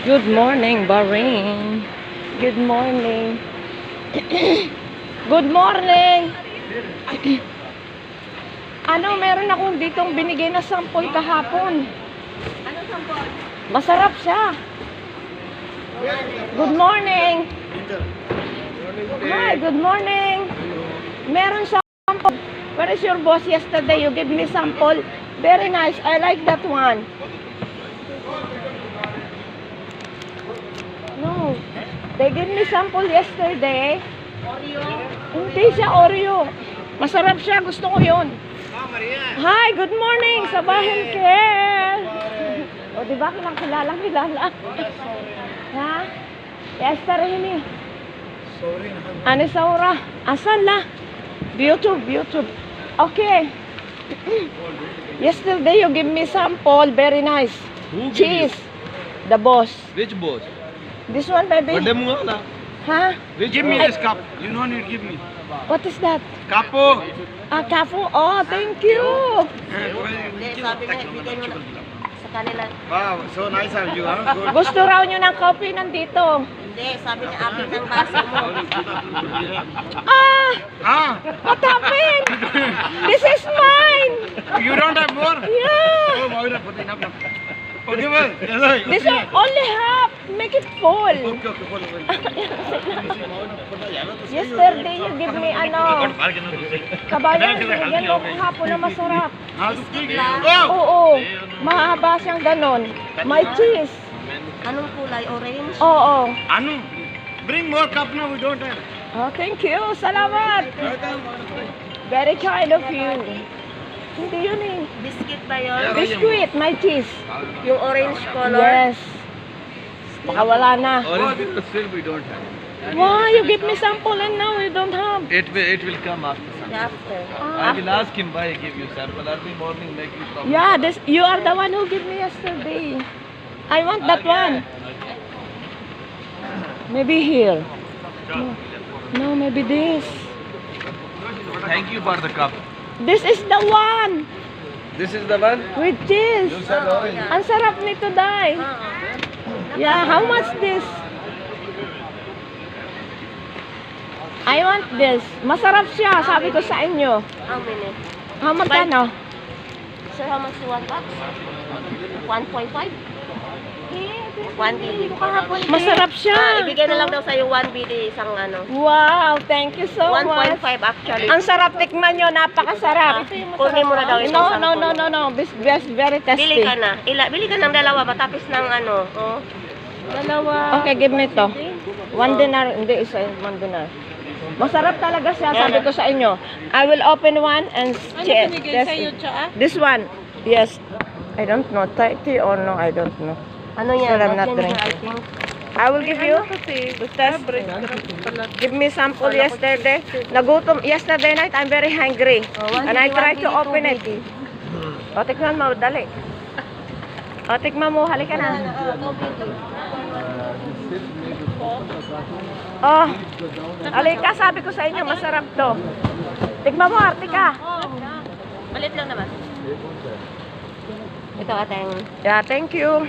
Good morning, Bahrain. Good morning. Good morning. Meron akong ditong binigay na sample kahapon. Ano sample? Masarap siya. Good morning. Hi, good morning. Meron siya sample. Where is your boss yesterday? You gave me sample. Very nice. I like that one. No. They gave me sample yesterday. Oreo? Hindi siya Oreo. Masarap siya. Gusto ko yun. Hi, good morning. Sabahin Kel. O, diba? Kilala. Ha? Yesterday ni. Ano saura? Asan la? YouTube. Okay. Yesterday you give me sample. Very nice. Who give Cheese. The boss. Which boss? This one, baby. Vademungala. Huh? Give me this cup. You know need give me. What is that? Kapo. Kafu. Oh, thank you. Hindi, sabi nga, ibigay mo na sa kanila. Wow, so nice of you, huh? Good. Gusto raw nyo ng coffee nandito. Hindi, sabi niya, akin ng basa mo. Ah, What happened? This is mine. you don't have more? Yeah. Oh, Maura, put enough. Okay, well. This one only half. Make it full. Okay, full. Yesterday you give me kabayan, binigyan mo kahapon na masarap. Oo. Mahaba siyang ganon. May cheese. Anong kulay? Orange? Oo. Anu, bring more cup now, we don't have. Oh, thank you. Salamat. Very kind of you. Hindi yun eh. Biscuit ba yun? Biscuit, may cheese. Yung orange color? Yes. Baka wala na. Orange because still we don't have. Why? You give me sample and now you don't have. It will come after. After. I will ask him why he give you sample. Early morning make you come. Yeah, you are the one who gave me yesterday. I want that one. Maybe here. No, maybe this. Thank you for the cup. This is the one This is the one? with cheese. You said orange. Ang sarap nito, Day. Yeah, how much this? I want this. Masarap siya, sabi ko sa inyo. How many? How much ano? Sir, how much you want box? 1.5? 1 BD. Masarap siya. Ibigay na lang daw sa'yo 1 BD isang ano. Wow, thank you so much. 1.5 actually. Ang sarap, tikman nyo, napakasarap. Kunin mo na daw ito. No. Best, very tasty. Bili ka na. Bili ka ng dalawa matapos ng ano. Oh. Dalawa. Okay, give me to. 1 dinar, hindi isa, 1 dinar. Masarap talaga siya, sabi ko sa inyo. I will open one and check. This one, yes. I don't know, 30 or no, I don't know. Ano yan? Sir, I'm not Ginger, drinking. I think. I will give you to test. Give me sample yesterday. Nagutom, yesterday night, I'm very hungry. And I tried to open it. O, tikman mo, dali. O, tikman mo, halika na. Oh, halika, sabi ko sa inyo, masarap to. Tikman mo, Artika. Malit lang naman. Ito ateng. Yeah, thank you.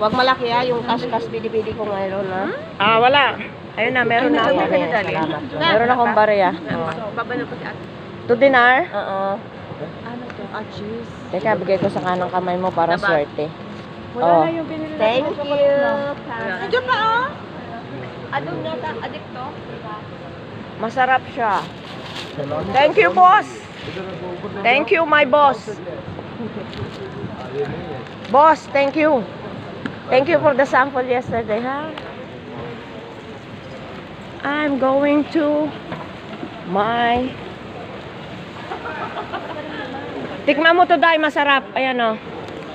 Huwag malaki yung kas-kas bidi-bidi ko ngayon ha. Wala. Ayun na, meron na ako. Salamat. Meron akong barya. Babalo ko si ate. 2 dinar? Oo. Ano to? Cheese. Teka, bigay ko sa kanang kamay mo para swerte. Wala na yung binili. Thank you. Nandiyan pa oh. Adong nata, adik to. Masarap siya. Thank you, boss. Thank you, my boss. Boss, thank you. Thank you for the sample yesterday, ha? I'm going to my... Tikman mo to, Day. Masarap. Ayan, o.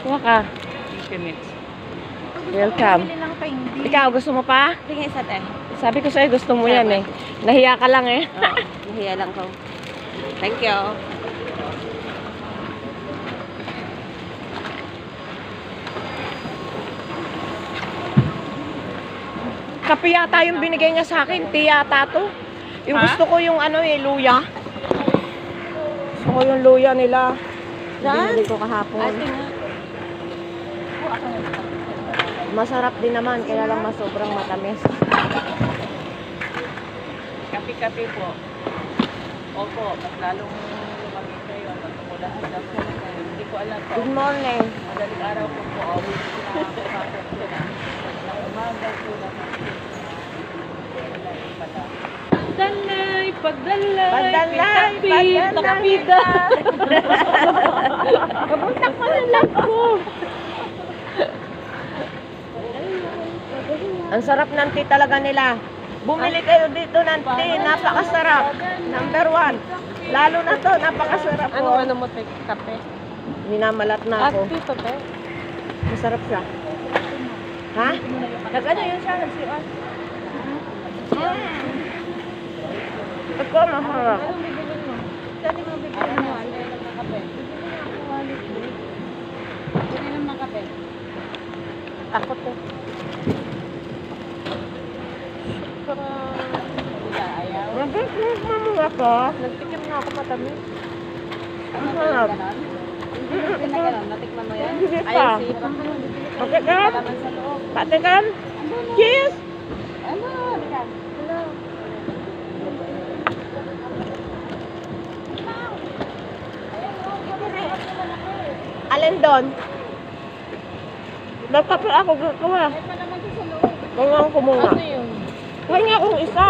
Kuha ka. Welcome. Ikaw, gusto mo pa? Tingin sa te. Sabi ko sa'yo, gusto mo yan, eh. Nahiya ka lang, eh. Nahiya lang ko. Thank you. Kape yata yung binigay niya sa akin. Tea yata to. Yung gusto ko yung luya. Gusto ko yung luya nila. Binili ko kahapon. Ate nga. Masarap din naman, kaya lang mas sobrang matamis. Kape-kape po. Opo, mas lalong lumamig kayo. Matumulan sila po. Hindi ko alam po. Good morning. Madaling araw po po. Always nakakapapit ko na. Ng umaga po na. Pagdalay, Pagdalay, pagdalay. nakapida. Kabuntak mo ng lag ko. Ang sarap ng tea talaga nila. Bumili kayo dito ng tea, napakasarap. Number 1. Lalo na to, napakasarap po. Ano mo, kape? Minamalat na ako. Dito, pe. Masarap siya. Ha? Nag-ano yun siya? Nag-CR? Ito, masarap. Anong bibilin mo? Saan mo bibilin mo? Ano yung kape? Bili naman kape. Ako to. Ayaw. Nag-drink mo muna to. Nagtikim na ako matamis. Ang sarap. Hindi na gano'n. Natikman mo yan? Hindi pa. Ayaw siya. Patikan. Kalaman sa loob. Patikan. Cheers. Ano? Halika. Hello. Alin doon? Nagkape ako dito ha. Kailangan ko muna. Ano yun? Kaya akong isa.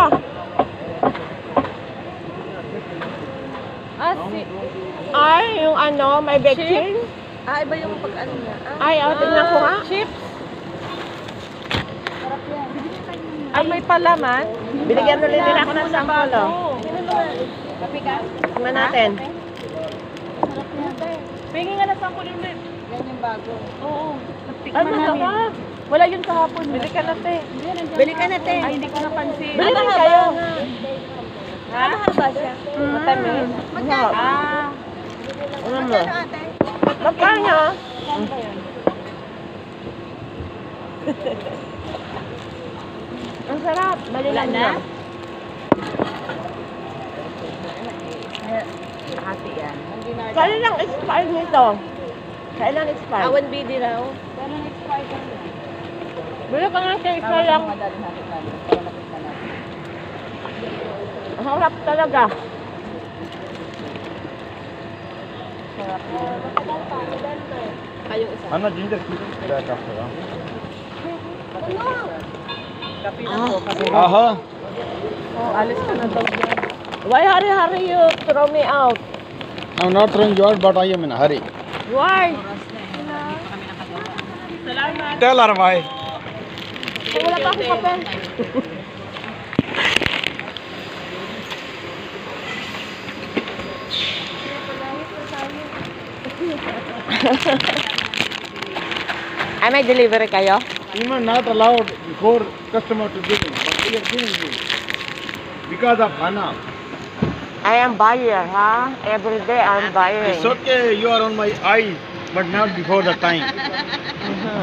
Ay, yung ano, may baking. Iba yung pag-ano niya. Ay, tingnan ko nga. Chips. Ay, may palaman. Binigyan ulit nila ako ng sampolo. Kape ka? Tingnan natin. Pingi nga na sample ulit. Yan yung bago. Oo. Ay, masama. Wala yun kahapon. Bili ka na, te. Bili ka na, te. Ay, hindi ko napansin. Bili rin kayo. Ha? Mahaba siya. Matamis. Masarap. Ah. Ano mo? Magkano? Saan ba yun? Ang sarap. Bali lang Wala na? na. Hati yan. Kailan lang expire nito? Kailan expire? Awan BD raw. Pero expired yan. Bili ka nga siya isa lang. Madali natin natin. Para natin natin. Ang sarap talaga. Sarap yan. Kayong isa. Anna, ginger, back after. Kape na po. Kape. Aha. Oh, alis ka na daw dyan. Why hurry you throw me out? I'm not throwing you out, but I am in a hurry. Why? Salamat. Tell her why. Wala pa akong kape. Ay, may delivery kayo? You are not allowed before customer to give him, but we are giving you. Because of Hana. I am buyer, ha? Every day I'm buying. It's okay, you are on my eye, but not before the time.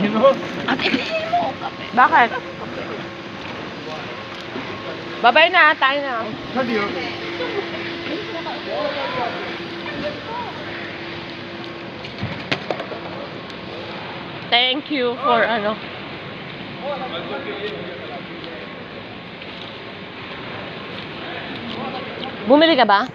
You know? Bakit? Babay na, tayo na. Not you. Thank you for ano. Bumili ka ba?